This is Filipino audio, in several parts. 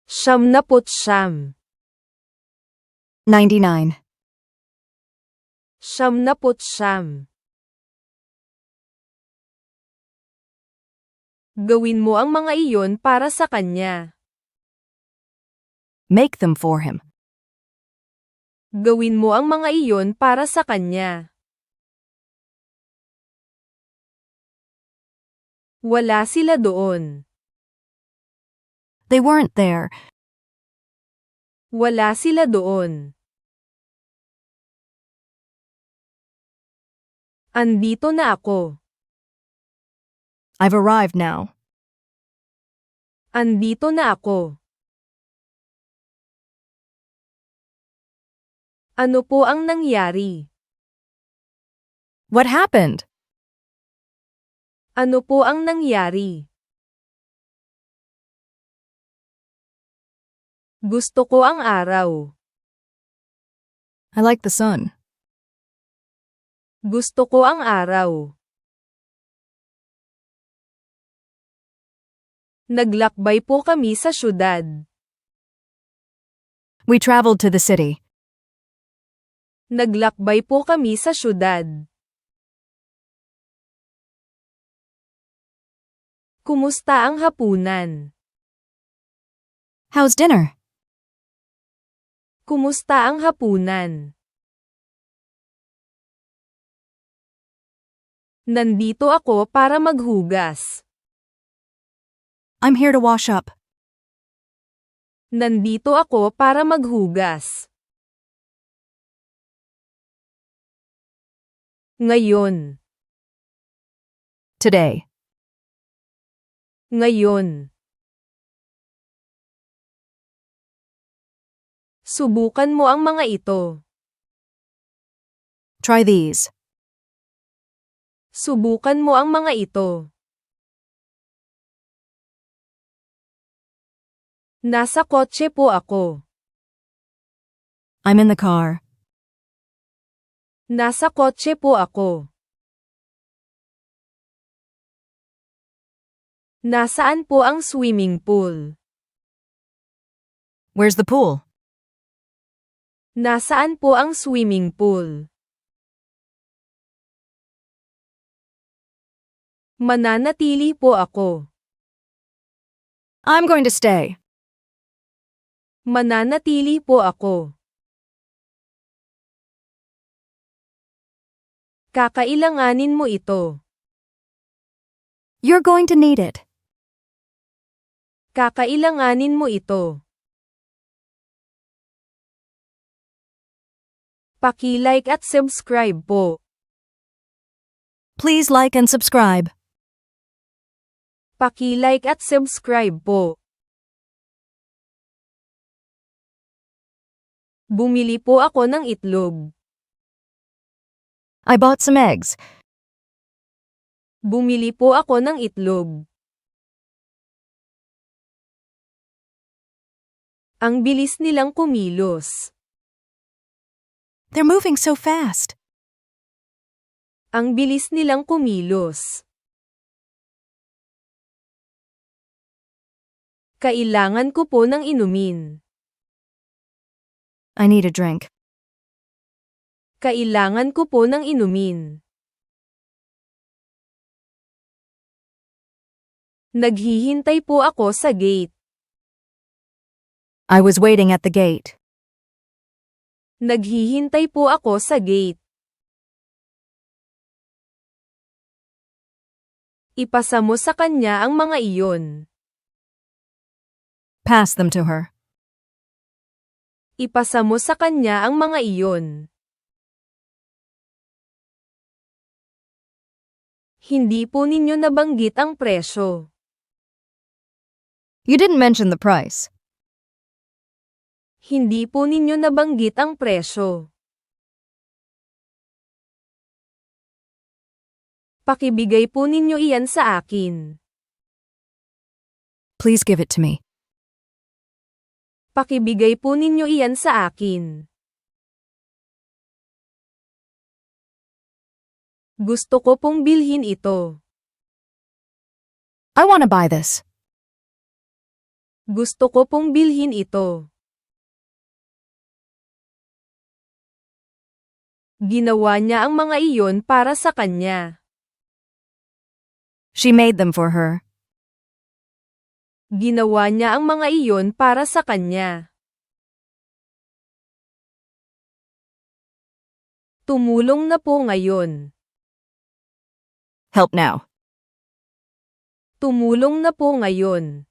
Siyam-na-put-siyam. 99. Siyam-na-put-siyam. Gawin mo ang mga iyon para sa kanya. Make them for him. Gawin mo ang mga iyon para sa kanya. Wala sila doon. They weren't there. Wala sila doon. Andito na ako. I've arrived now. Andito na ako. Ano po ang nangyari? What happened? Ano po ang nangyari? Gusto ko ang araw. I like the sun. Gusto ko ang araw. Naglakbay po kami sa syudad. We traveled to the city. Naglakbay po kami sa syudad. Kumusta ang hapunan? How's dinner? Kumusta ang hapunan? Nandito ako para maghugas. I'm here to wash up. Nandito ako para maghugas. Ngayon. Today. Ngayon. Subukan mo ang mga ito. Try these. Subukan mo ang mga ito. Nasa kotse po ako. I'm in the car. Nasa kotse po ako. Nasaan po ang swimming pool? Where's the pool? Nasaan po ang swimming pool? Mananatili po ako. I'm going to stay. Mananatili po ako. Kakailanganin mo ito. You're going to need it. Kakailanganin mo ito. Paki-like at subscribe po. Please like and subscribe. Paki-like at subscribe po. Bumili po ako ng itlog. I bought some eggs. Bumili po ako ng itlog. Ang bilis nilang kumilos. They're moving so fast. Ang bilis nilang kumilos. Kailangan ko po ng inumin. I need a drink. Kailangan ko po ng inumin. Naghihintay po ako sa gate. I was waiting at the gate. Naghihintay po ako sa gate. Ipasa mo sa kanya ang mga iyon. Pass them to her. Ipasa mo sa kanya ang mga iyon. Hindi po ninyo nabanggit ang presyo. You didn't mention the price. Hindi po ninyo nabanggit ang presyo. Pakibigay po ninyo iyan sa akin. Please give it to me. Pakibigay po ninyo iyan sa akin. Gusto ko pong bilhin ito. I want to buy this. Gusto ko pong bilhin ito. Ginawa niya ang mga iyon para sa kanya. She made them for her. Ginawa niya ang mga iyon para sa kanya. Tumulong na po ngayon. Help now. Tumulong na po ngayon.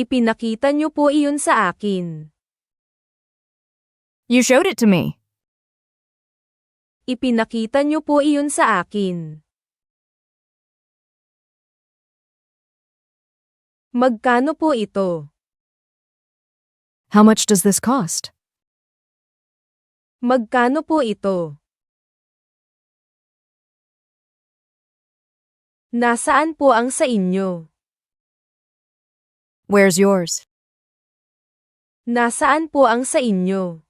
Ipinakita niyo po iyon sa akin. You showed it to me. Ipinakita niyo po iyon sa akin. Magkano po ito? How much does this cost? Magkano po ito? Nasaan po ang sa inyo? Where's yours? Nasaan po ang sa inyo?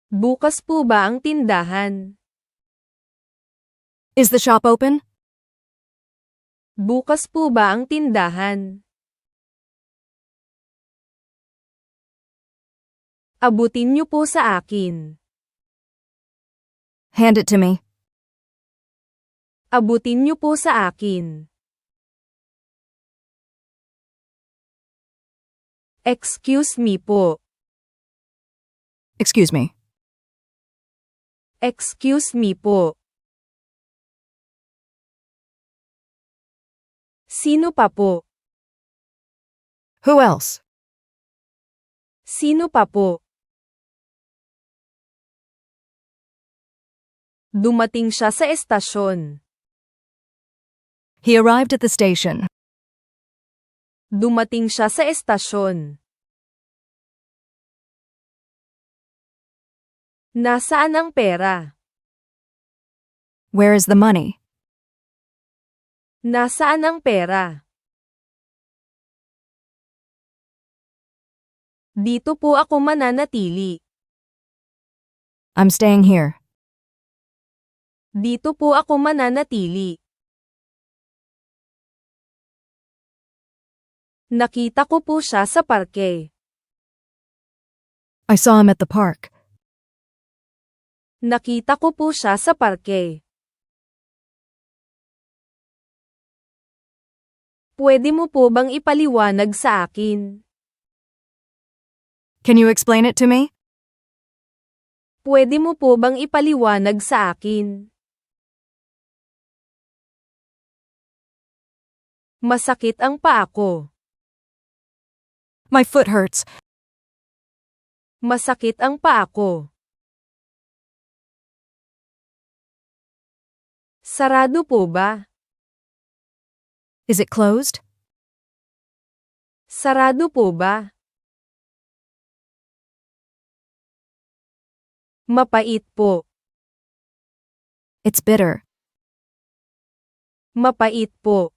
Bukas po ba ang tindahan? Is the shop open? Bukas po ba ang tindahan? Abutin niyo po sa akin. Hand it to me. Abutin niyo po sa akin. Excuse me po. Excuse me. Excuse me po. Sino pa po? Who else? Sino pa po? Dumating siya sa estasyon. He arrived at the station. Dumating siya sa estasyon. Nasaan ang pera? Where is the money? Nasaan ang pera? Dito po ako mananatili. I'm staying here. Dito po ako mananatili. Nakita ko po siya sa parke. I saw him at the park. Nakita ko po siya sa parke. Pwede mo po bang ipaliwanag sa akin? Can you explain it to me? Pwede mo po bang ipaliwanag sa akin? Masakit ang paa ko. My foot hurts. Masakit ang paa ko. Sarado po ba? Is it closed? Sarado po ba? Mapait po. It's bitter. Mapait po.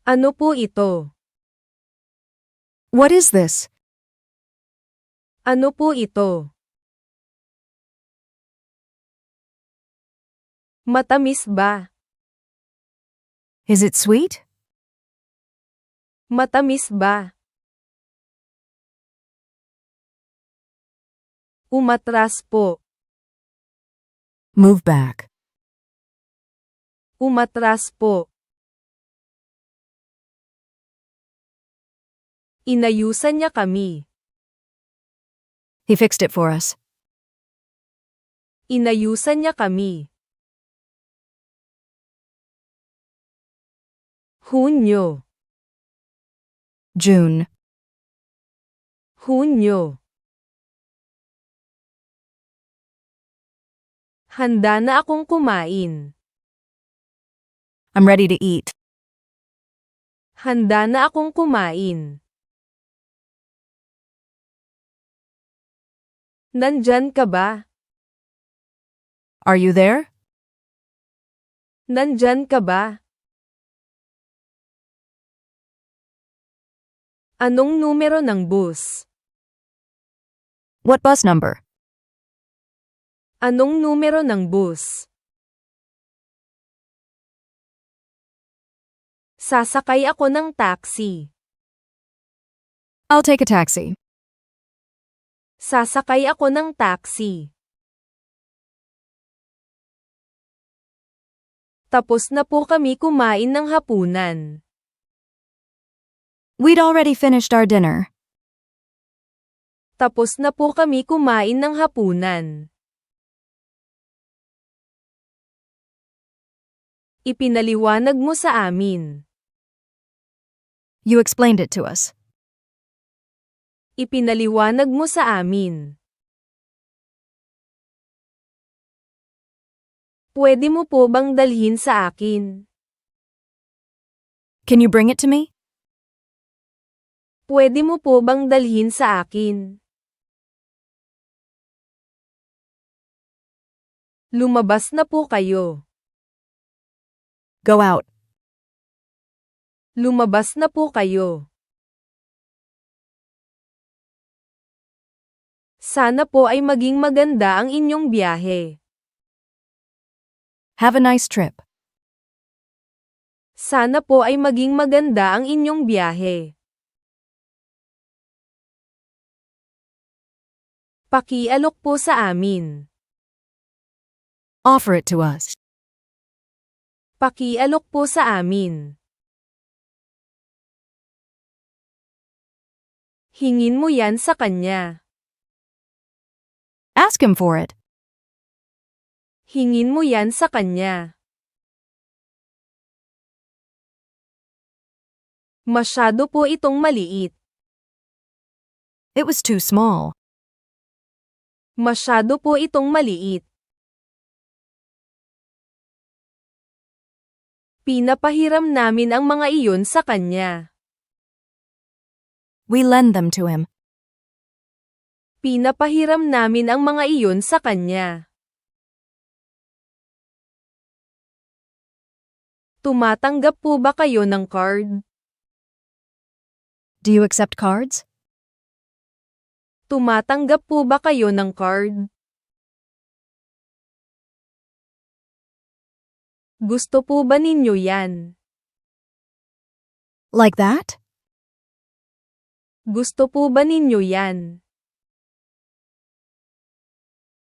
Ano po ito? What is this? Ano po ito? Matamis ba? Is it sweet? Matamis ba? Umatras po. Move back. Umatras po. Inayusan niya kami. He fixed it for us. Inayusan niya kami. Hunyo. June. Hunyo. Handa na akong kumain. I'm ready to eat. Handa na akong kumain. Nandyan ka ba? Are you there? Nandyan ka ba? Anong numero ng bus? What bus number? Anong numero ng bus? Sasakay ako ng taxi. I'll take a taxi. Sasakay ako ng taxi. Tapos na po kami kumain ng hapunan. We'd already finished our dinner. Tapos na po kami kumain ng hapunan. Ipinaliwanag mo sa amin. You explained it to us. Ipinaliwanag mo sa amin. Pwede mo po bang dalhin sa akin? Can you bring it to me? Pwede mo po bang dalhin sa akin? Lumabas na po kayo. Go out. Lumabas na po kayo. Sana po ay maging maganda ang inyong biyahe. Have a nice trip. Sana po ay maging maganda ang inyong biyahe. Pakialok po sa amin. Offer it to us. Pakialok po sa amin. Hingin mo yan sa kanya. Ask him for it. Hingin mo yan sa kanya. Masyado po itong maliit. It was too small. Masyado po itong maliit. Pinapahiram namin ang mga iyon sa kanya. We lend them to him. Pinapahiram namin ang mga iyon sa kanya. Tumatanggap po ba kayo ng card? Do you accept cards? Tumatanggap po ba kayo ng card? Gusto po ba ninyo yan? Like that? Gusto po ba ninyo yan?